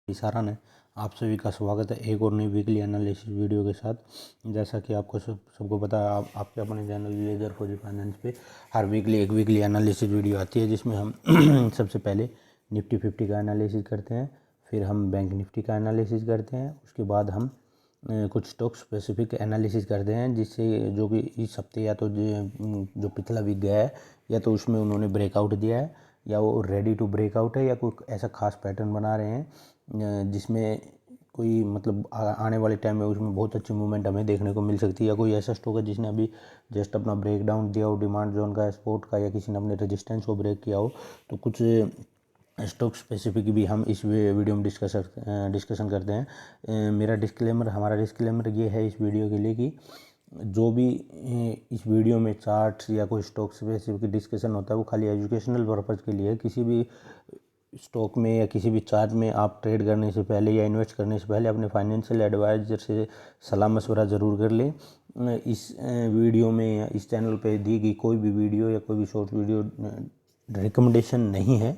इशारा है। आप सभी का स्वागत है एक और नई वीकली एनालिसिस वीडियो के साथ। जैसा कि आपको सबको पता है, आपके अपने चैनल लेजर फौजी फाइनेंस पे हर वीकली एक वीकली एनालिसिस वीडियो आती है, जिसमें हम सबसे पहले निफ्टी 50 का एनालिसिस करते हैं, फिर हम बैंक निफ्टी का एनालिसिस करते हैं, उसके बाद हम कुछ स्टॉक स्पेसिफिक एनालिसिस करते हैं, जिससे जो कि इस हफ्ते या तो जो पिछला वीक गया है या तो उसमें उन्होंने ब्रेकआउट दिया है या वो रेडी टू ब्रेकआउट है या कोई ऐसा खास पैटर्न बना रहे हैं जिसमें कोई मतलब आने वाले टाइम में उसमें बहुत अच्छी मूवमेंट हमें देखने को मिल सकती है, या कोई ऐसा स्टॉक है जिसने अभी जस्ट अपना ब्रेक डाउन दिया हो डिमांड जोन का, सपोर्ट का, या किसी ने अपने रेजिस्टेंस को ब्रेक किया हो। तो कुछ स्टॉक स्पेसिफिक भी हम इस वीडियो में डिस्कशन करते हैं। हमारा डिस्क्लेमर ये है इस वीडियो के लिए कि जो भी इस वीडियो में चार्ट्स या कोई स्टॉक स्पेसिफिक डिस्कशन होता है वो खाली एजुकेशनल पर्पज़ के लिए है। किसी भी स्टॉक में या किसी भी चार्ट में आप ट्रेड करने से पहले या इन्वेस्ट करने से पहले अपने फाइनेंशियल एडवाइज़र से सलाह मशवरा ज़रूर कर लें। इस वीडियो में या इस चैनल पे दी गई कोई भी वीडियो या कोई भी शॉर्ट वीडियो रिकमेंडेशन नहीं है।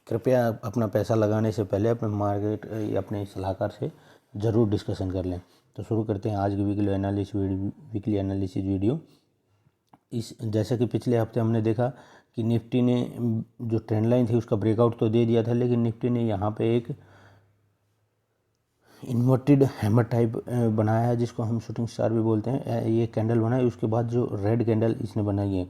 कृपया अपना पैसा लगाने से पहले अपने मार्केट या अपने सलाहकार से ज़रूर डिस्कशन कर लें। तो शुरू करते हैं आज की वीकली एनालिसिस वीडियो। इस जैसे कि पिछले हफ्ते हमने देखा कि निफ्टी ने जो ट्रेंड लाइन थी उसका ब्रेकआउट तो दे दिया था, लेकिन निफ्टी ने यहाँ पे एक इन्वर्टेड हैमर टाइप बनाया है, जिसको हम शूटिंग स्टार भी बोलते हैं। ये कैंडल बनाई, उसके बाद जो रेड कैंडल इसने बनाई है,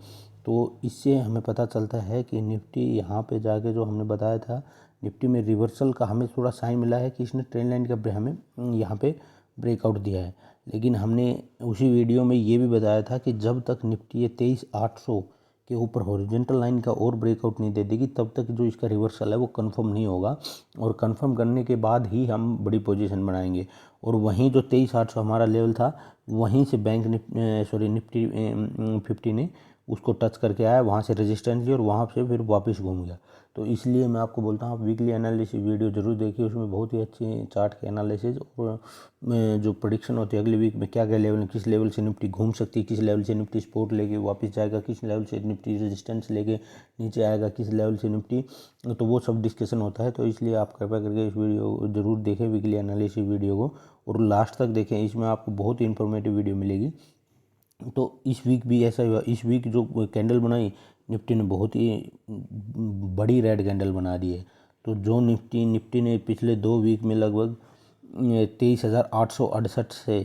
तो इससे हमें पता चलता है कि निफ्टी यहाँ पे जाके जो हमने बताया था निफ्टी में रिवर्सल का हमें थोड़ा साइन मिला है कि इसने ट्रेंड लाइन का हमें यहाँ पे ब्रेकआउट दिया है। लेकिन हमने उसी वीडियो में ये भी बताया था कि जब तक निफ्टी ये 23,800 के ऊपर हॉरिजॉन्टल लाइन का और ब्रेकआउट नहीं दे देगी तब तक जो इसका रिवर्सल है वो कंफर्म नहीं होगा, और कंफर्म करने के बाद ही हम बड़ी पोजीशन बनाएंगे। और वहीं जो 23,800 हमारा लेवल था वहीं से निफ्टी 50 ने उसको टच करके आया, वहाँ से रेजिस्टेंस ली और वहाँ से फिर वापस घूम गया। तो इसलिए मैं आपको बोलता हूँ आप वीकली एनालिसिस वीडियो ज़रूर देखिए, उसमें बहुत ही अच्छी चार्ट के एनालिसिस और जो प्रेडिक्शन होती है अगले वीक में क्या क्या लेवल, किस लेवल से निफ्टी घूम सकती है, किस लेवल से निफ्टी सपोर्ट लेके वापस जाएगा, किस लेवल से निफ्टी रेजिस्टेंस लेके नीचे आएगा, किस लेवल से निफ्टी, तो वो सब डिस्कशन होता है। तो इसलिए आप कृपया करके इस वीडियो ज़रूर देखें, वीकली एनालिसिस वीडियो को, और लास्ट तक देखें, इसमें आपको बहुत ही इंफॉर्मेटिव वीडियो मिलेगी। तो इस वीक भी ऐसा हुआ, इस वीक जो कैंडल बनाई निफ्टी ने बहुत ही बड़ी रेड कैंडल बना दी है। तो जो निफ्टी ने पिछले 2 वीक में लगभग 23,868 से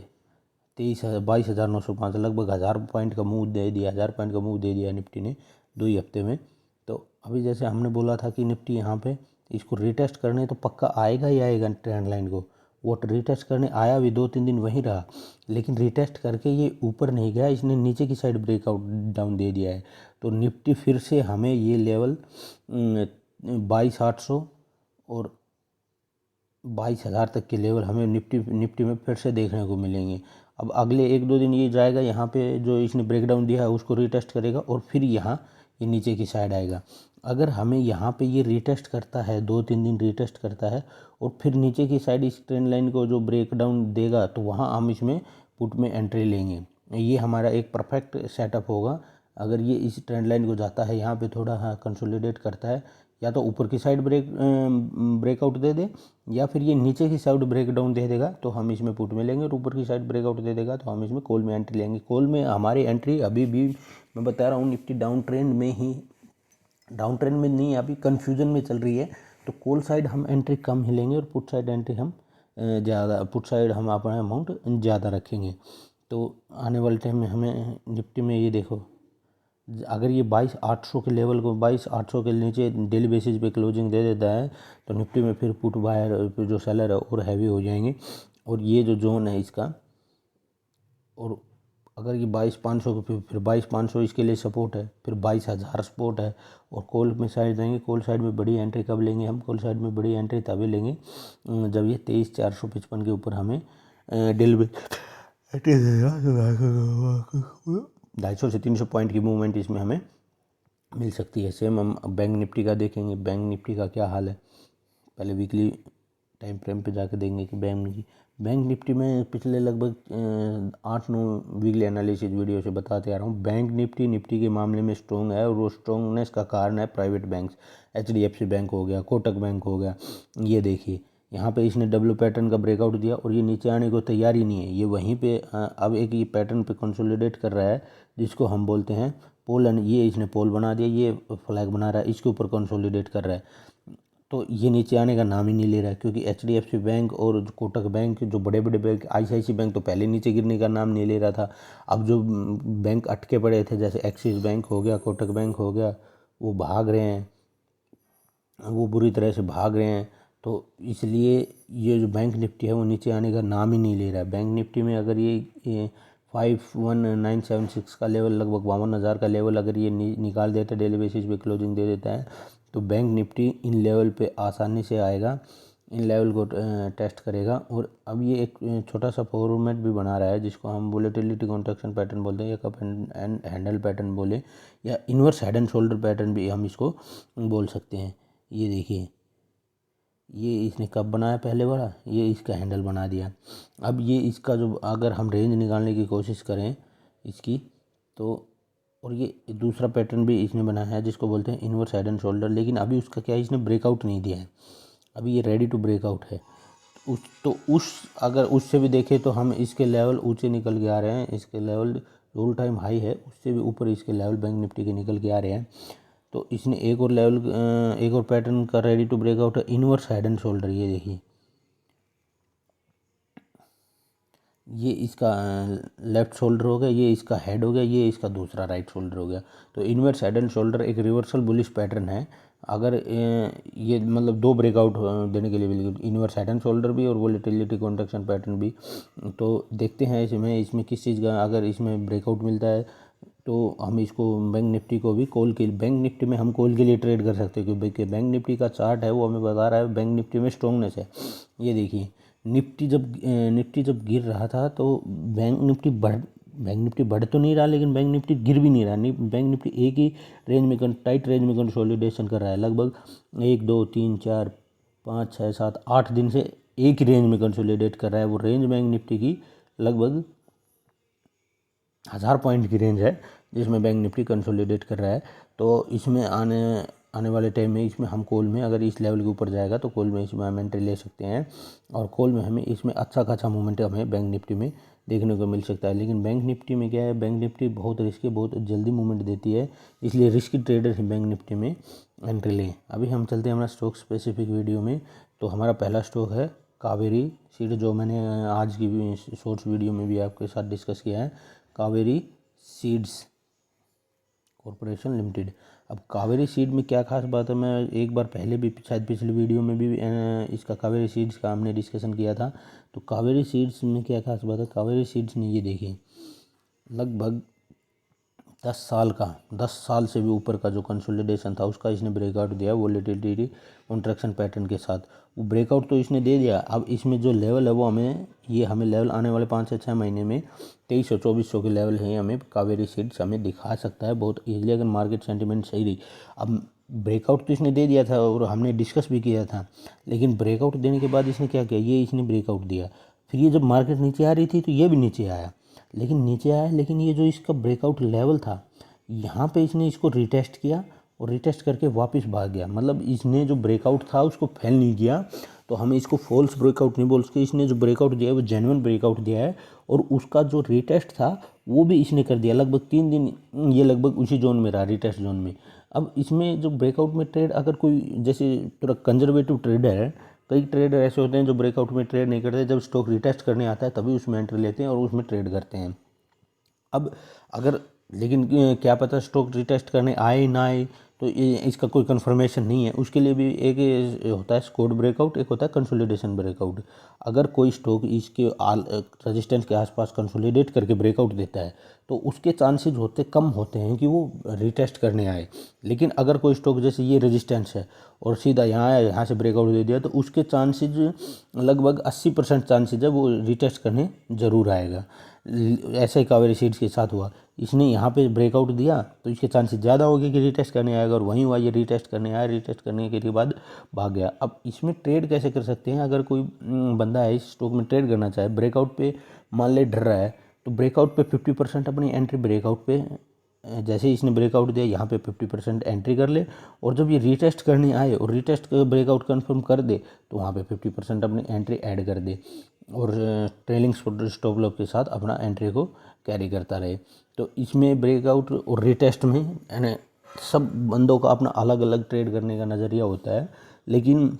22,905 लगभग 1,000 पॉइंट का मूव दे दिया, 1,000 पॉइंट का मूव दे दिया निफ्टी ने 2 ही हफ्ते में। तो अभी जैसे हमने बोला था कि निफ्टी यहाँ पे इसको रिटेस्ट करने तो पक्का आएगा ही आएगा ट्रेंड लाइन को, वो रिटेस्ट करने आया भी 2-3 दिन वहीं रहा, लेकिन रिटेस्ट करके ये ऊपर नहीं गया, इसने नीचे की साइड ब्रेकआउट डाउन दे दिया है। तो निफ्टी फिर से हमें ये लेवल 22,800 और 22,000 तक के लेवल हमें निफ्टी में फिर से देखने को मिलेंगे। अब अगले 1-2 दिन ये जाएगा, यहाँ पे जो इसने ब्रेकडाउन दिया है उसको रिटेस्ट करेगा और फिर यहाँ ये नीचे की साइड आएगा। अगर हमें यहाँ पे ये रिटेस्ट करता है, 2-3 दिन रिटेस्ट करता है और फिर नीचे की साइड इस ट्रेंड लाइन को जो ब्रेकडाउन देगा, तो वहाँ हम इसमें पुट में एंट्री लेंगे। ये हमारा एक परफेक्ट सेटअप होगा। अगर ये इस ट्रेंड लाइन को जाता है, यहाँ पे थोड़ा कंसोलिडेट करता है, या तो ऊपर की साइड ब्रेकआउट दे दे, या फिर ये नीचे की साइड ब्रेकडाउन दे देगा तो हम इसमें पुट में लेंगे, और ऊपर की साइड ब्रेकआउट दे देगा तो हम इसमें कॉल में एंट्री लेंगे। कॉल में हमारी एंट्री अभी भी मैं बता रहा हूँ निफ्टी डाउन ट्रेंड में नहीं, अभी कन्फ्यूजन में चल रही है, तो कॉल साइड हम एंट्री कम ही लेंगे और पुट साइड एंट्री हम पुट साइड हम अपना अमाउंट ज़्यादा रखेंगे। तो आने वाले टाइम में हमें निफ्टी में ये देखो, अगर ये 22,800 के लेवल को 22,800 के नीचे डेली बेसिस पे क्लोजिंग दे देता है तो निफ्टी में फिर पुट बायर जो सेलर है और हैवी हो जाएंगे, और ये जो जोन है इसका, और अगर ये 22,500 को फिर 22,500 इसके लिए सपोर्ट है, फिर 22,000 सपोर्ट है, और कॉल में साइड देंगे। कॉल साइड में बड़ी एंट्री कब लेंगे हम? कॉल साइड में बड़ी एंट्री तभी लेंगे जब ये 23,455 के ऊपर हमें डेली 250 से 300 पॉइंट की मूवमेंट इसमें हमें मिल सकती है। सेम हम बैंक निफ्टी का देखेंगे, बैंक निफ्टी का क्या हाल है, पहले वीकली टाइम फ्रेम पे जाके देखेंगे कि बैंक निफ्टी में पिछले लगभग 8-9 वीकली एनालिसिस वीडियो से बताते आ रहा हूँ, बैंक निफ्टी के मामले में स्ट्रॉन्ग है, और वो स्ट्रॉन्गनेस का कारण है प्राइवेट बैंक्स, HDFC बैंक हो गया, कोटक बैंक हो गया। ये देखिए यहाँ पे इसने डब्ल्यू पैटर्न का ब्रेकआउट दिया और ये नीचे आने को तैयार ही नहीं है, ये वहीं पे अब एक ये पैटर्न पे कंसोलिडेट कर रहा है जिसको हम बोलते हैं पोल, एंड ये इसने पोल बना दिया, ये फ्लैग बना रहा है, इसके ऊपर कंसोलिडेट कर रहा है। तो ये नीचे आने का नाम ही नहीं ले रहा है, क्योंकि HDFC बैंक और कोटक बैंक, जो बड़े बड़े बैंक, ICICI बैंक तो पहले नीचे गिरने का नाम नहीं ले रहा था। अब जो बैंक अटके पड़े थे, जैसे एक्सिस बैंक हो गया, कोटक बैंक हो गया, वो भाग रहे हैं, वो बुरी तरह से भाग रहे हैं। तो इसलिए ये जो बैंक निफ्टी है वो नीचे आने का नाम ही नहीं ले रहा है। बैंक निफ्टी में अगर ये 51976 का लेवल, लगभग 52,000 का लेवल अगर ये निकाल देता है, डेली बेसिस पे क्लोजिंग दे देता है, तो बैंक निफ्टी इन लेवल पे आसानी से आएगा, इन लेवल को टेस्ट करेगा। और अब ये एक छोटा सा फॉर्मेट भी बना रहा है जिसको हम वोलेटिलिटी कॉन्ट्रैक्शन पैटर्न बोलते हैं, या कप एंड हैंडल पैटर्न बोले, या inverse head and shoulder pattern भी हम इसको बोल सकते हैं। ये देखिए, ये इसने कब बनाया पहले वाला, ये इसका हैंडल बना दिया। अब ये इसका जो अगर हम रेंज निकालने की कोशिश करें इसकी, तो और ये दूसरा पैटर्न भी इसने बनाया है जिसको बोलते हैं इन्वर्स हेड एंड शोल्डर, लेकिन अभी उसका क्या है, इसने ब्रेकआउट नहीं दिया है, अभी ये रेडी टू ब्रेकआउट है। अगर उससे भी देखें तो हम इसके लेवल ऊंचे निकल के आ रहे हैं, इसके लेवल ऑल टाइम हाई है, उससे भी ऊपर इसके लेवल बैंक निफ्टी के निकल के आ रहे हैं। तो इसने एक और लेवल, एक और पैटर्न का रेडी टू ब्रेकआउट है, इन्वर्स हेड एंड शोल्डर। ये देखिए, ये इसका लेफ्ट शोल्डर हो गया, ये इसका हेड हो गया, ये इसका दूसरा राइट शोल्डर हो गया। तो इन्वर्स हेड एंड शोल्डर एक रिवर्सल बुलिश पैटर्न है। अगर ये मतलब दो ब्रेकआउट देने के लिए बिल्कुल, इन्वर्स हेड एंड शोल्डर भी और वोलेटिलिटी कॉन्ट्रैक्शन पैटर्न भी। तो देखते हैं इसमें किस चीज़ का, अगर इसमें ब्रेकआउट मिलता है तो हम इसको बैंक निफ्टी को भी बैंक निफ्टी में हम कॉल के लिए ट्रेड कर सकते हैं, क्योंकि बैंक निफ्टी का चार्ट है वो हमें बता रहा है बैंक निफ्टी में स्ट्रॉन्गनेस है। ये देखिए, निफ्टी जब गिर रहा था तो बैंक निफ्टी बढ़ तो नहीं रहा, लेकिन बैंक निफ्टी गिर भी नहीं रहा। बैंक निफ्टी एक ही रेंज में, टाइट रेंज में कंसोलिडेशन कर रहा है, लगभग 1 2 3 4 5 6 7 8 दिन से एक ही रेंज में कंसोलिडेट कर रहा है। वो रेंज बैंक निफ्टी की लगभग 1000 पॉइंट की रेंज है जिसमें बैंक निफ्टी कंसोलिडेट कर रहा है। तो इसमें आने वाले टाइम में इसमें हम कॉल में अगर इस लेवल के ऊपर जाएगा तो कॉल में इसमें हम एंट्री ले सकते हैं, और कॉल में हमें इसमें अच्छा खासा मूवमेंट हमें बैंक निफ्टी में देखने को मिल सकता है। लेकिन बैंक निफ्टी में क्या है, बैंक निफ्टी बहुत रिस्की, बहुत जल्दी मूवमेंट देती है, इसलिए रिस्की ट्रेडर ही बैंक निफ्टी में एंट्री लें। अभी हम चलते हैं हमारा स्टॉक स्पेसिफिक वीडियो में। तो हमारा पहला स्टॉक है कावेरी सीड, जो मैंने आज की शॉर्ट्स वीडियो में भी आपके साथ डिस्कस किया है, कावेरी सीड्स कॉरपोरेशन लिमिटेड। अब कावेरी सीड में क्या खास बात है, मैं एक बार पहले भी शायद पिछली वीडियो में भी इसका कावेरी सीड्स का हमने डिस्कशन किया था। तो कावेरी सीड्स में क्या खास बात है, कावेरी सीड्स ने ये देखिए लगभग 10 साल से भी ऊपर का जो कंसोलिडेशन था उसका इसने ब्रेकआउट दिया वोलेटिलिटी कॉन्ट्रैक्शन पैटर्न के साथ। वो ब्रेकआउट तो इसने दे दिया। अब इसमें जो लेवल है वो हमें लेवल आने वाले 5 से 6 महीने में 2300-2400 के लेवल है, हमें कावेरी सीड्स हमें दिखा सकता है बहुत ईजिली, अगर मार्केट सेंटिमेंट सही रही। अब ब्रेकआउट तो इसने दे दिया था और हमने डिस्कस भी किया था, लेकिन ब्रेकआउट देने के बाद इसने क्या किया, ये इसने ब्रेकआउट दिया, फिर ये जब मार्केट नीचे आ रही थी तो ये भी नीचे आया, लेकिन ये जो इसका ब्रेकआउट लेवल था यहाँ पे इसने इसको रिटेस्ट किया और रिटेस्ट करके वापस भाग गया। मतलब इसने जो ब्रेकआउट था उसको फेल नहीं किया, तो हमें इसको फॉल्स ब्रेकआउट नहीं बोल सकते। इसने जो ब्रेकआउट दिया है वो जेन्युइन ब्रेकआउट दिया है, और उसका जो रिटेस्ट था वो भी इसने कर दिया। लगभग 3 दिन ये लगभग उसी जोन में रहा, रिटेस्ट जोन में। अब इसमें जो ब्रेकआउट में ट्रेड, अगर कोई जैसे थोड़ा कंजर्वेटिव ट्रेडर है, कई ट्रेडर ऐसे होते हैं जो ब्रेकआउट में ट्रेड नहीं करते, जब स्टॉक रिटेस्ट करने आता है तभी उसमें एंट्री लेते हैं और उसमें ट्रेड करते हैं। अब अगर लेकिन क्या पता स्टॉक रिटेस्ट करने आए ना आए, तो इसका कोई कंफर्मेशन नहीं है। उसके लिए भी एक होता है स्क्वाड ब्रेकआउट, एक होता है कंसोलिडेशन ब्रेकआउट। अगर कोई स्टॉक इसके रेजिस्टेंस के आसपास कंसोलिडेट करके ब्रेकआउट देता है तो उसके चांसेस कम होते हैं कि वो रिटेस्ट करने आए। लेकिन अगर कोई स्टॉक जैसे ये रेजिस्टेंस है और सीधा यहाँ आया, यहाँ से ब्रेकआउट दे दिया, तो उसके चांसेस लगभग 80% चांसेस है वो रिटेस्ट करने ज़रूर आएगा। ऐसा ही कावेरी सीड्स के साथ हुआ, इसने यहाँ पे ब्रेकआउट दिया तो इसके चांसेस ज़्यादा हो गए कि रिटेस्ट करने आएगा, और वहीं हुआ ये रिटेस्ट करने आया, रिटेस्ट करने के बाद भाग गया। अब इसमें ट्रेड कैसे कर सकते हैं, अगर कोई बंदा है इस स्टॉक में ट्रेड करना चाहे, ब्रेकआउट पे मान ले डर रहा है, तो ब्रेकआउट पे 50% अपनी एंट्री ब्रेकआउट पे जैसे ही इसने ब्रेकआउट दिया यहाँ पे 50% एंट्री कर ले, और जब ये रीटेस्ट करने आए और रीटेस्ट ब्रेकआउट कंफर्म कर दे तो वहाँ पे 50% अपनी एंट्री ऐड कर दे, और ट्रेलिंग स्टॉप लॉस के साथ अपना एंट्री को कैरी करता रहे। तो इसमें ब्रेकआउट और रीटेस्ट में यानी सब बंदों का अपना अलग अलग ट्रेड करने का नज़रिया होता है, लेकिन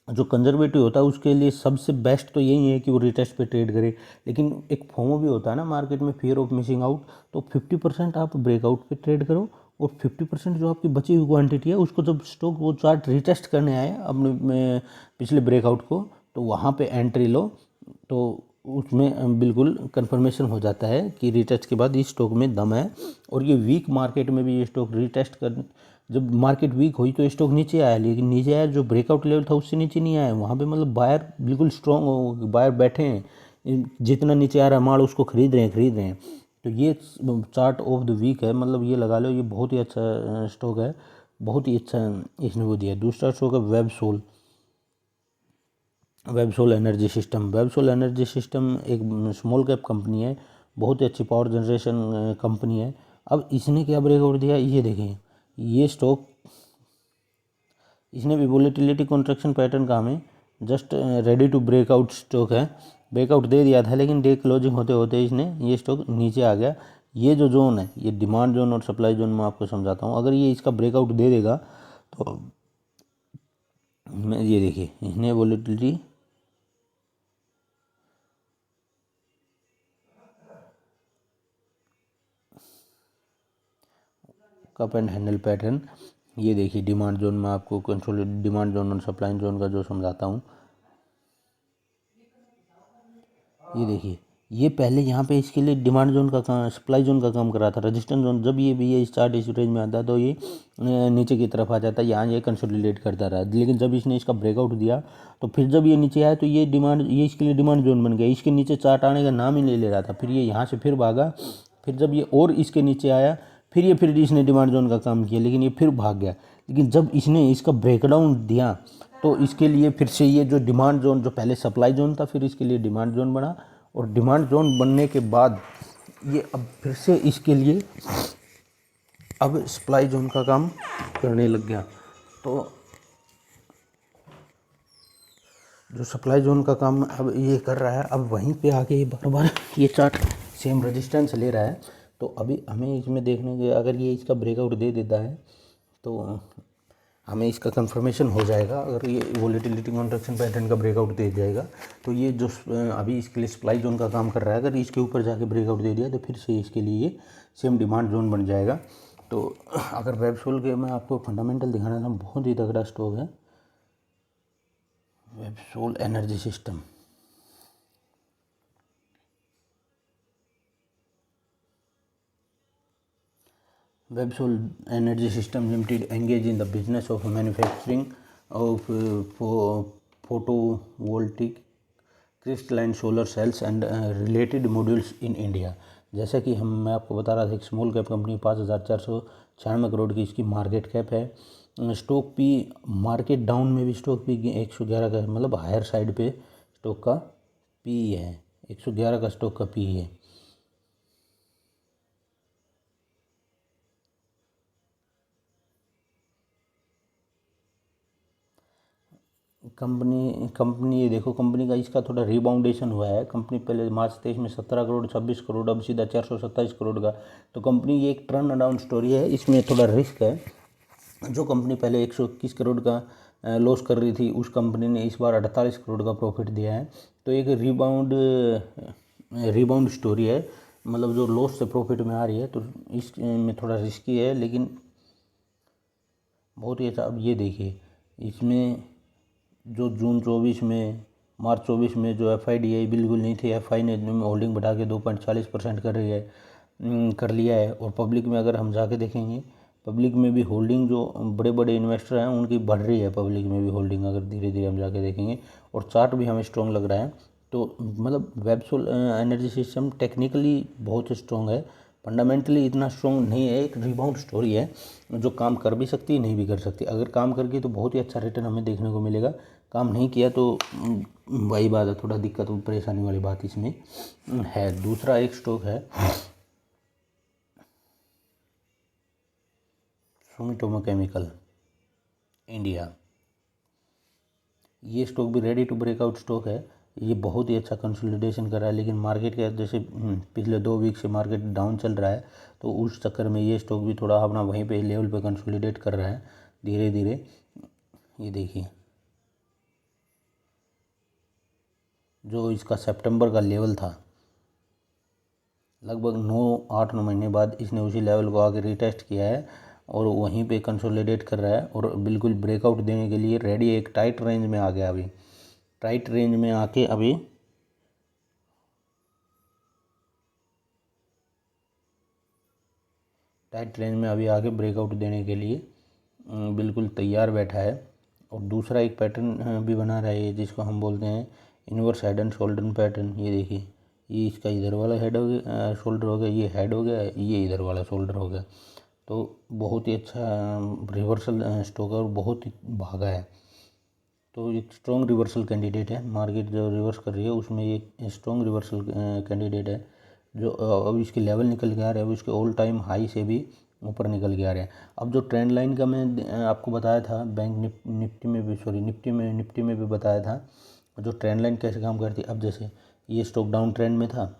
जो कंजर्वेटिव होता है उसके लिए सबसे बेस्ट तो यही है कि वो रिटेस्ट पे ट्रेड करे। लेकिन एक फोमो भी होता है ना मार्केट में, फियर ऑफ मिसिंग आउट, तो 50% आप ब्रेकआउट पे ट्रेड करो, और 50% जो आपकी बची हुई क्वांटिटी है उसको जब स्टॉक वो चार्ट रिटेस्ट करने आए अपने पिछले ब्रेकआउट को, तो वहाँ पे एंट्री लो। तो उसमें बिल्कुल कंफर्मेशन हो जाता है कि रिटेस्ट के बाद इस स्टॉक में दम है। और ये वीक मार्केट में भी ये स्टॉक रिटेस्ट कर, जब मार्केट वीक हुई तो स्टॉक नीचे आया, लेकिन नीचे आया जो ब्रेकआउट लेवल था उससे नीचे नहीं आया, वहाँ पे मतलब बायर बिल्कुल स्ट्रॉन्ग बायर बैठे हैं, जितना नीचे आ रहा है माल उसको खरीद रहे हैं। तो ये चार्ट ऑफ द वीक है, मतलब ये लगा लो, ये बहुत ही अच्छा स्टॉक है, बहुत ही अच्छा इसने वो दिया। दूसरा स्टॉक है Websol energy system. Websol energy system एक स्मॉल कैप कंपनी है, बहुत ही अच्छी पावर जनरेशन कंपनी है। अब इसने क्या ब्रेकआउट दिया ये देखें, ये स्टॉक इसने भी वोलेटिलिटी कॉन्ट्रैक्शन पैटर्न का हमें just ready to breakout stock है, ब्रेकआउट दे दिया था, लेकिन डे क्लोजिंग होते होते इसने ये स्टॉक नीचे आ गया। ये जो जोन है ये डिमांड जोन और सप्लाई जोन में आपको समझाता हूँ। अगर ये इसका ब्रेकआउट दे देगा तो मैं ये देखिए इसने volatility cup and handle pattern, ये देखिए डिमांड जोन में आपको कंट्रोल डिमांड जोन और सप्लाई जोन का जो समझाता हूँ, ये देखिए ये पहले यहाँ पे इसके लिए डिमांड जोन का काम सप्लाई जोन का काम कर रहा था, रजिस्टेंस जोन जब ये इस चार्ट इस रेंज में आता है तो ये नीचे की तरफ आ जाता है, यहाँ ये कंसोलिडेट करता रहा। लेकिन जब इसने इसका ब्रेकआउट दिया तो फिर जब ये नीचे आया तो ये इसके लिए डिमांड जोन बन गया, इसके नीचे चार्ट आने का नाम ही नहीं ले रहा था। फिर ये यहाँ से फिर भागा, फिर जब ये और इसके नीचे आया फिर इसने डिमांड जोन का काम किया, लेकिन ये फिर भाग गया। लेकिन जब इसने इसका ब्रेकडाउन दिया तो इसके लिए फिर से ये जो डिमांड जोन जो पहले सप्लाई जोन था फिर इसके लिए डिमांड जोन बना, और डिमांड जोन बनने के बाद ये अब फिर से इसके लिए अब सप्लाई जोन का काम करने लग गया। तो जो सप्लाई जोन का काम अब ये कर रहा है, अब वहीं पे आके बार बार ये चार्ट सेम रेजिस्टेंस ले रहा है। तो अभी हमें इसमें देखने के अगर ये इसका ब्रेकआउट दे देता है तो हमें इसका कंफर्मेशन हो जाएगा। अगर ये वोलेटिलिटी कॉन्ट्रैक्शन पैटर्न का ब्रेकआउट दे जाएगा तो ये जो अभी इसके लिए सप्लाई जोन का काम कर रहा है, अगर इसके ऊपर जाके ब्रेकआउट दे दिया तो फिर से इसके लिए ये सेम डिमांड जोन बन जाएगा। तो अगर वेबसोल के मैं आपको फंडामेंटल दिखाना था, बहुत ही तगड़ा स्टॉक है Websol energy system. Websol Energy System Limited engage in the business of manufacturing of photovoltaic crystalline solar cells and related modules in India। जैसा कि मैं आपको बता रहा था एक स्मॉल कैप कंपनी 5,496 करोड़ की इसकी मार्केट कैप है। स्टॉक भी मार्केट डाउन में भी स्टॉक भी 111 का मतलब हायर साइड पे स्टॉक का पी है, 111 का स्टॉक का पी है। कंपनी ये देखो कंपनी का इसका थोड़ा रिबाउंडेशन हुआ है। कंपनी पहले मार्च 23 में 17 करोड़ 26 करोड़ अब सीधा 427 करोड़ का। तो कंपनी ये एक टर्न अराउंड स्टोरी है, इसमें थोड़ा रिस्क है। जो कंपनी पहले 121 करोड़ का लॉस कर रही थी उस कंपनी ने इस बार 48 करोड़ का प्रॉफिट दिया है। तो एक रिबाउंड स्टोरी है, मतलब जो लॉस से प्रॉफिट में आ रही है तो इसमें थोड़ा रिस्की है, लेकिन बहुत ही अच्छा। अब ये देखिए इसमें जो जून 24 में मार्च 24 में जो FIDI बिल्कुल नहीं थी, FI ने होल्डिंग बढ़ा के 2.40% कर लिया है। और पब्लिक में अगर हम जाके देखेंगे पब्लिक में भी होल्डिंग जो बड़े बड़े इन्वेस्टर हैं उनकी बढ़ रही है, पब्लिक में भी होल्डिंग अगर धीरे धीरे हम जाके देखेंगे, और चार्ट भी हमें स्ट्रॉन्ग लग रहा है। तो मतलब वेबसोल एनर्जी सिस्टम टेक्निकली बहुत स्ट्रॉन्ग है, फंडामेंटली इतना स्ट्रॉन्ग नहीं है। एक रिबाउंड स्टोरी है जो काम कर भी सकती है नहीं भी कर सकती। अगर काम कर गई तो बहुत ही अच्छा रिटर्न हमें देखने को मिलेगा, काम नहीं किया तो वही बात है, थोड़ा दिक्कत और परेशानी वाली बात इसमें है। दूसरा एक स्टॉक है सुमिटोमो केमिकल इंडिया, ये स्टॉक भी रेडी टू ब्रेकआउट स्टॉक है। ये बहुत ही अच्छा कंसोलिडेशन कर रहा है, लेकिन मार्केट के जैसे पिछले 2 वीक से मार्केट डाउन चल रहा है, तो उस चक्कर में ये स्टॉक भी थोड़ा अपना वहीं पे लेवल पे कंसोलिडेट कर रहा है धीरे धीरे। ये देखिए, जो इसका सितंबर का लेवल था, लगभग 8-9 महीने बाद इसने उसी लेवल को आगे रिटेस्ट किया है और वहीं पे कंसोलिडेट कर रहा है और बिल्कुल ब्रेकआउट देने के लिए रेडी। एक टाइट रेंज में आ गया, अभी टाइट रेंज में आके अभी टाइट रेंज में अभी आगे ब्रेकआउट देने के लिए बिल्कुल तैयार बैठा है। और दूसरा एक पैटर्न भी बना रहा है जिसको हम बोलते हैं inverse head and shoulder pattern. ये देखिए, ये इसका इधर वाला हेड हो गया, शोल्डर हो गया, ये हेड हो गया, ये इधर वाला शोल्डर हो गया। तो बहुत ही अच्छा रिवर्सल स्टॉक है और बहुत ही भागा है। तो एक स्ट्रॉन्ग रिवर्सल कैंडिडेट है, मार्केट जो रिवर्स कर रही है उसमें एक स्ट्रॉन्ग रिवर्सल कैंडिडेट है। जो अब इसके लेवल निकल के आ रहे हैं, उसके ऑल टाइम हाई से भी ऊपर निकल के आ रहे हैं। अब जो ट्रेंड लाइन का मैं आपको बताया था, बैंक निफ्टी में भी, सॉरी निफ्टी में भी बताया था जो ट्रेंड लाइन कैसे काम करती है। अब जैसे ये स्टॉक डाउन ट्रेंड में था,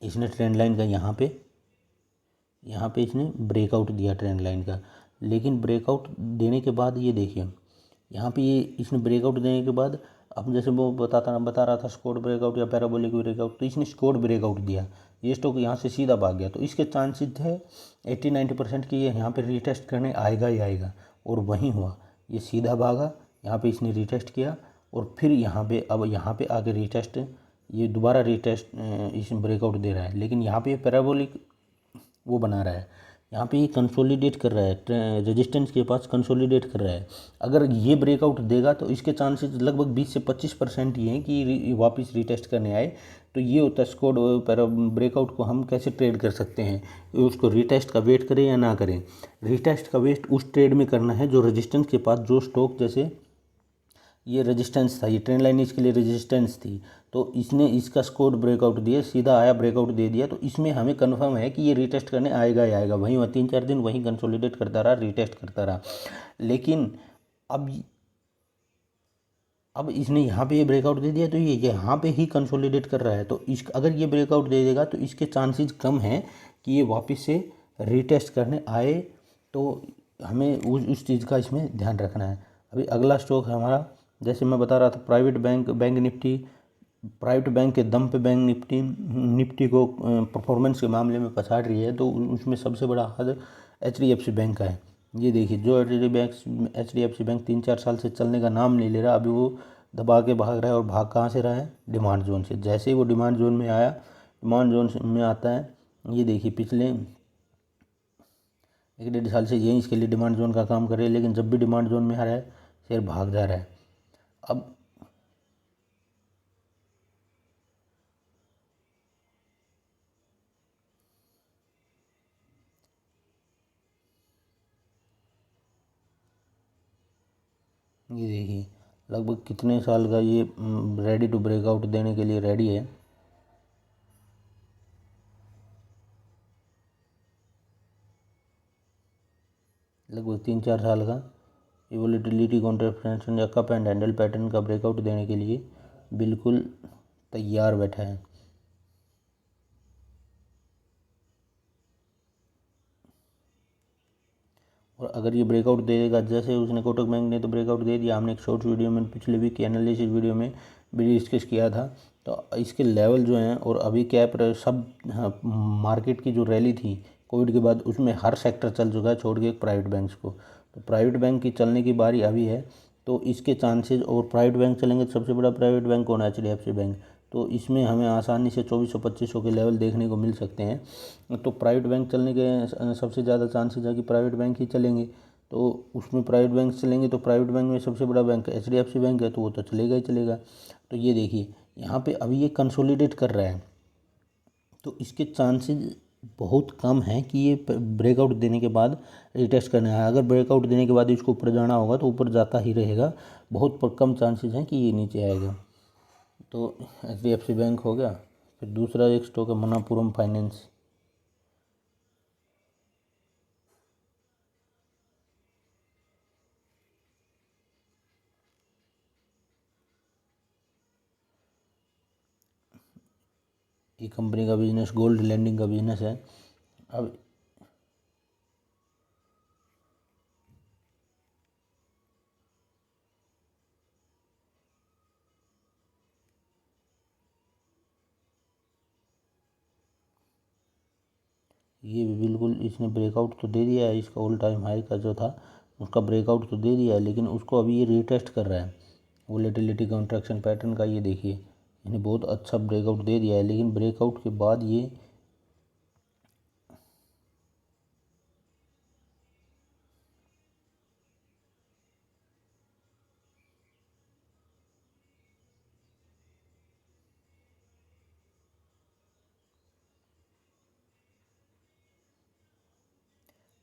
इसने ट्रेंड लाइन का यहाँ पे इसने ब्रेकआउट दिया ट्रेंड लाइन का, लेकिन ब्रेकआउट देने के बाद ये देखिए, यहाँ पे ये इसने ब्रेकआउट देने के बाद, अब जैसे वो बता रहा था स्क्वाड ब्रेकआउट या पैराबोलिक ब्रेकआउट, तो इसने स्क्वाड ब्रेकआउट दिया, ये स्टॉक यहाँ से सीधा भाग गया। तो इसके चांसेस थे 80-90% कि ये यहाँ पे रिटेस्ट करने आएगा ही आएगा, और वहीं हुआ, ये सीधा भागा, यहाँ पे इसने रिटेस्ट किया और फिर यहाँ पे अब यहाँ पे आके रिटेस्ट, ये दोबारा रिटेस्ट इस ब्रेकआउट दे रहा है, लेकिन यहाँ पे पैराबोलिक वो बना रहा है, यहाँ पे ये कंसोलिडेट कर रहा है, रेजिस्टेंस के पास कंसोलिडेट कर रहा है। अगर ये ब्रेकआउट देगा तो इसके चांसेस लगभग 20 से 25% ही हैं कि वापस रिटेस्ट करने आए। तो ये होता है स्क्वाड ब्रेकआउट को हम कैसे ट्रेड कर सकते हैं, उसको रिटेस्ट का वेट करें या ना करें। रिटेस्ट का वेट उस ट्रेड में करना है जो रेजिस्टेंस के पास, जो स्टॉक जैसे ये रेजिस्टेंस था, ये ट्रेंड लाइन इसके लिए रेजिस्टेंस थी, तो इसने इसका स्कोर ब्रेकआउट दिया, सीधा आया ब्रेकआउट दे दिया, तो इसमें हमें कंफर्म है कि ये रिटेस्ट करने आएगा ही आएगा। वहीं 3-4 दिन वहीं कंसोलिडेट करता रहा, रिटेस्ट करता रहा। लेकिन अब इसने यहाँ पे ये ब्रेकआउट दे दिया, तो ये यहाँ पे ही कंसोलिडेट कर रहा है। तो इस अगर ये ब्रेकआउट दे देगा तो इसके चांसेस कम हैं कि ये वापस से रिटेस्ट करने आए। तो हमें उस चीज़ का इसमें ध्यान रखना है। अभी अगला स्टॉक है हमारा, जैसे मैं बता रहा था, बैंक निफ्टी, प्राइवेट बैंक के दम पे बैंक निफ्टी को परफॉर्मेंस के मामले में पछाड़ रही है। तो उसमें सबसे बड़ा हाथ HDFC बैंक का है। ये देखिए, जो HDFC बैंक 3-4 साल से चलने का नाम नहीं ले रहा, अभी वो दबा के भाग रहा है। और भाग कहाँ से रहा है? डिमांड जोन से। जैसे ही वो डिमांड जोन में आया, डिमांड जोन में आता है, ये देखिए पिछले 1-1.5 साल से यही इसके लिए डिमांड जोन का काम कर रहे हैं, लेकिन जब भी डिमांड जोन में आ रहा है शेयर भाग जा रहा है। अब ये देखिए, लगभग कितने साल का ये रेडी टू ब्रेकआउट देने के लिए रेडी है। लगभग 3-4 साल का ये वोलेटिलिटी कॉन्ट्रैक्शन या कप एंड हैंडल पैटर्न का ब्रेकआउट देने के लिए बिल्कुल तैयार बैठा है। और अगर ये ब्रेकआउट दे देगा, जैसे उसने कोटक बैंक ने तो ब्रेकआउट दे दिया, हमने एक शॉर्ट वीडियो में पिछले वीक की एनालिसिस वीडियो में भी डिस्कस किया था। तो इसके लेवल जो हैं और अभी कैप सब, हाँ, मार्केट की जो रैली थी कोविड के बाद, उसमें हर सेक्टर चल चुका है छोड़ के प्राइवेट बैंक्स को। तो प्राइवेट बैंक की चलने की बारी अभी है। तो इसके चांसेज, और प्राइवेट बैंक चलेंगे तो सबसे बड़ा प्राइवेट बैंक कौन है? HDFC bank. तो इसमें हमें आसानी से 2400-2500 के लेवल देखने को मिल सकते हैं। तो प्राइवेट बैंक चलने के सबसे ज़्यादा चांसेज है कि प्राइवेट बैंक ही चलेंगे। तो उसमें प्राइवेट बैंक चलेंगे तो प्राइवेट बैंक में सबसे बड़ा बैंक HDFC बैंक है, तो वो तो चलेगा ही चलेगा। तो ये देखिए, यहाँ पे अभी ये कंसोलिडेट कर रहा है, तो इसके चांसेस बहुत कम हैं कि ये ब्रेकआउट देने के बाद रिटेस्ट करना है। अगर ब्रेकआउट देने के बाद इसको ऊपर जाना होगा तो ऊपर जाता ही रहेगा, बहुत कम चांसेस हैं कि ये नीचे आएगा। तो HDFC बैंक हो गया। फिर दूसरा एक स्टॉक है मनापुरम फाइनेंस। ये कंपनी का बिजनेस गोल्ड लैंडिंग का बिजनेस है। अब ये भी बिल्कुल इसने ब्रेकआउट तो दे दिया है, इसका ऑल टाइम हाई का जो था उसका ब्रेकआउट तो दे दिया है, लेकिन उसको अभी ये रीटेस्ट कर रहा है वोलेटिलिटी कॉन्ट्रैक्शन पैटर्न का। ये देखिए इन्हें बहुत अच्छा ब्रेकआउट दे दिया है, लेकिन ब्रेकआउट के बाद ये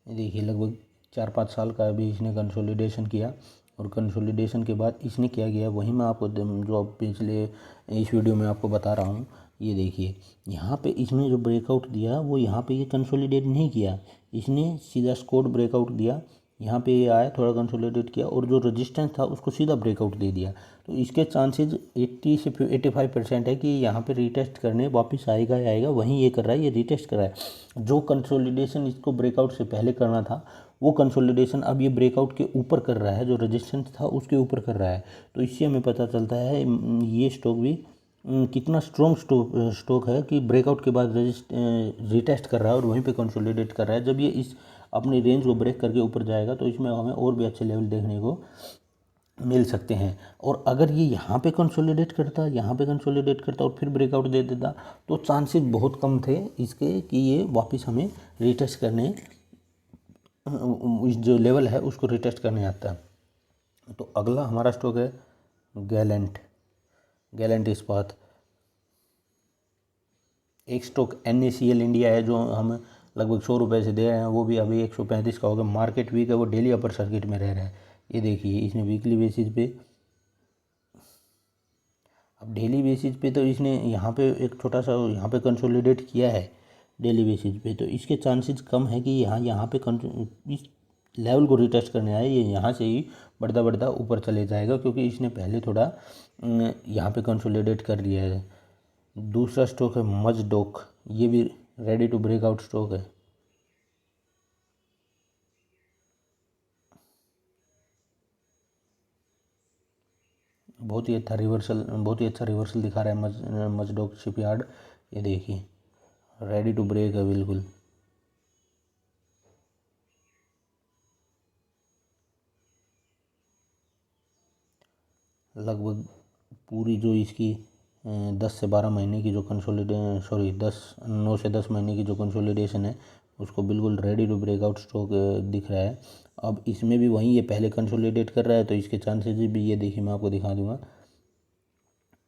देखिए लगभग 4-5 साल का अभी इसने कंसोलिडेशन किया, और कंसोलिडेशन के बाद इसने क्या किया वही मैं आपको जो पिछले इस वीडियो में आपको बता रहा हूँ। ये देखिए यहाँ पे इसने जो ब्रेकआउट दिया वो यहाँ पे ये कंसोलिडेट नहीं किया, इसने सीधा स्क्वाट ब्रेकआउट दिया। यहाँ पे ये आया, थोड़ा कंसोलिडेट किया, और जो रेजिस्टेंस था उसको सीधा ब्रेकआउट दे दिया। तो इसके चांसेस 80 से 85% है कि यहाँ पे रीटेस्ट करने वापस आएगा ही आएगा। वहीं ये कर रहा है, ये रीटेस्ट कर रहा है। जो कंसोलिडेशन इसको ब्रेकआउट से पहले करना था वो कंसोलिडेशन अब ये ब्रेकआउट के ऊपर कर रहा है, जो रेजिस्टेंस था उसके ऊपर कर रहा है। तो इससे हमें पता चलता है ये स्टॉक भी कितना स्ट्रॉन्ग स्टॉक है कि ब्रेकआउट के बाद रीटेस्ट कर रहा है और वहीं पे कंसोलिडेट कर रहा है। जब ये इस अपनी रेंज को ब्रेक करके ऊपर जाएगा तो इसमें हमें और भी अच्छे लेवल देखने को मिल सकते हैं। और अगर ये यहाँ पे कंसोलिडेट करता, यहाँ पे कंसोलिडेट करता और फिर ब्रेकआउट दे देता तो चांसेस बहुत कम थे इसके कि ये वापस हमें रीटेस्ट करने, इस जो लेवल है उसको रीटेस्ट करने आता है। तो अगला हमारा स्टॉक है गैलेंट इस्पात। एक स्टॉक NACL इंडिया है जो हम लगभग 100 रुपये से दे रहे हैं, वो भी अभी 135 का होगा। मार्केट वीक है, वो डेली अपर सर्किट में रह रहा है। ये देखिए इसने वीकली बेसिस पे, अब डेली बेसिस पे तो इसने यहाँ पे एक छोटा सा यहाँ पे कंसोलिडेट किया है डेली बेसिस पे, तो इसके चांसेस कम है कि यहाँ पे इस लेवल को रिटेस्ट करने आए। ये यहाँ से ही बढ़ता बढ़ता ऊपर चले जाएगा, क्योंकि इसने पहले थोड़ा यहाँ पे कंसोलिडेट कर लिया है। दूसरा स्टॉक है मजडॉक, ये भी रेडी टू ब्रेकआउट स्टॉक है। बहुत ही अच्छा रिवर्सल दिखा रहा है मजडॉक शिपयार्ड। ये देखिए रेडी टू ब्रेक है बिल्कुल। लगभग पूरी जो इसकी 10 से 12 महीने की जो दस 9 से 10 महीने की जो कंसोलिडेशन है उसको बिल्कुल रेडी टू ब्रेकआउट स्टॉक दिख रहा है। अब इसमें भी वहीं ये पहले कंसोलिडेट कर रहा है, तो इसके चांसेस भी, ये देखिए मैं आपको दिखा दूंगा।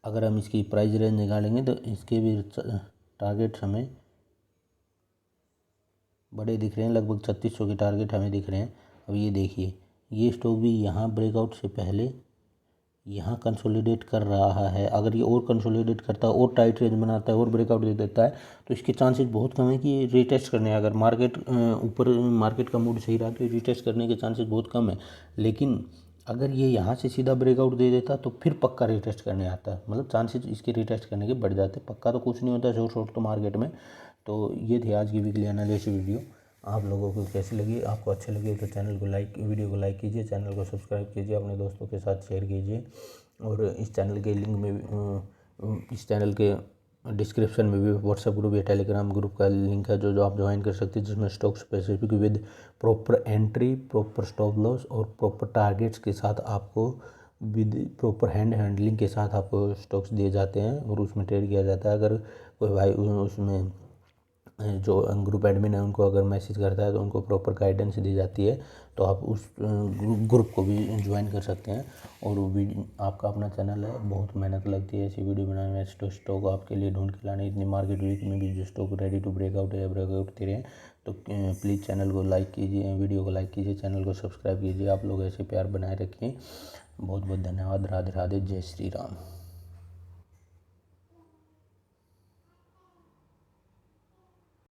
अगर हम इसकी प्राइस रेंज निकालेंगे तो इसके भी टारगेट्स हमें बड़े दिख रहे हैं, लगभग 3600 के टारगेट हमें दिख रहे हैं। अब ये देखिए ये स्टॉक भी यहाँ ब्रेकआउट से पहले यहाँ कंसोलिडेट कर रहा है। अगर ये और कंसोलिडेट करता है और टाइट रेंज बनाता है और ब्रेकआउट दे देता है तो इसके चांसेस बहुत कम है कि ये रीटेस्ट करने, अगर मार्केट का मूड सही रहा तो रीटेस्ट करने के चांसेस बहुत कम है। लेकिन अगर ये यहाँ से सीधा ब्रेकआउट दे देता तो फिर पक्का रीटेस्ट करने आता है, मतलब चांसेस इसके रीटेस्ट करने के बढ़ जाते। पक्का तो कुछ नहीं होता शॉर्ट तो मार्केट में। तो ये थी आज की वीकली एनालिसिस वीडियो। आप लोगों को कैसी लगी? आपको अच्छी लगी तो वीडियो को लाइक कीजिए, चैनल को सब्सक्राइब कीजिए, अपने दोस्तों के साथ शेयर कीजिए। और इस चैनल के लिंक में इस चैनल के डिस्क्रिप्शन में भी व्हाट्सएप ग्रुप या टेलीग्राम ग्रुप का लिंक है जो आप ज्वाइन कर सकते हैं, जिसमें stock specific with proper entry, proper stop loss और प्रॉपर टारगेट्स के साथ आपको विद प्रॉपर हैंडलिंग के साथ आपको स्टॉक्स दिए जाते हैं और उसमें ट्रेड किया जाता है। अगर कोई भाई उसमें जो ग्रुप एडमिन है उनको अगर मैसेज करता है तो उनको प्रॉपर गाइडेंस दी जाती है, तो आप उस ग्रुप को भी ज्वाइन कर सकते हैं। और आपका अपना चैनल है, बहुत मेहनत लगती है ऐसी वीडियो बनाने में, स्टॉक आपके लिए ढूंढ के लाने। इतनी मार्केट वीक में भी जो स्टॉक रेडी टू ब्रेकआउट है, ब्रेकआउट दे रहे हैं, तो प्लीज़ चैनल को लाइक कीजिए, वीडियो को लाइक कीजिए, चैनल को सब्सक्राइब कीजिए। आप लोग ऐसे प्यार बनाए रखिए। बहुत बहुत धन्यवाद। राधे राधे, जय श्री राम।